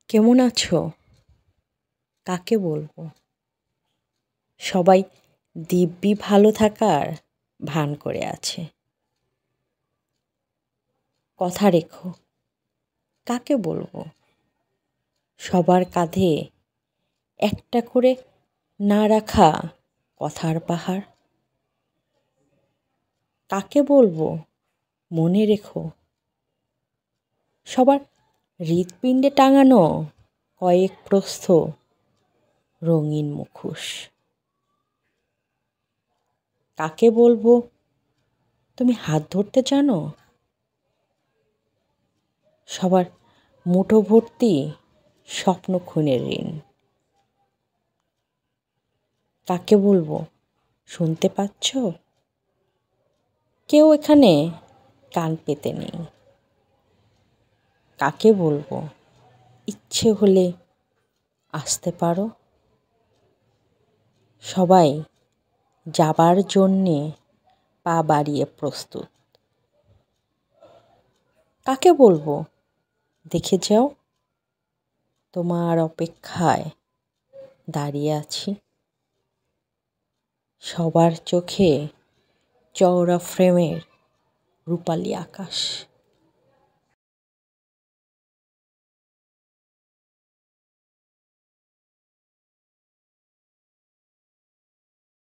কেমন আছো? কাকে বলবো? সবাই দিব্যি ভালো থাকার ভান করে আছে। কথা রেখো, কাকে বলবো? সবার কাঁধে একটা করে না রাখা কথার পাহাড়। কাকে বলবো? মনে রেখো, সবার হৃৎপিণ্ডে টাঙানো কয়েক প্রস্থ রঙিন মুখোশ। কাকে বলবো? তুমি হাত ধরতে জানো? সবার মুঠো ভর্তি স্বপ্ন খুনের ঋণ। কাকে বলবো? শুনতে পাচ্ছ? কেউ এখানে কান পেতে নেই। কাকে বলবো? ইচ্ছে হলে আসতে পারো। সবাই যাবার জন্যে পা বাড়িয়ে প্রস্তুত। কাকে বলবো? দেখে যাও, তোমার অপেক্ষায় দাঁড়িয়ে আছি। সবার চোখে চওড়া ফ্রেমের রূপালি আকাশ।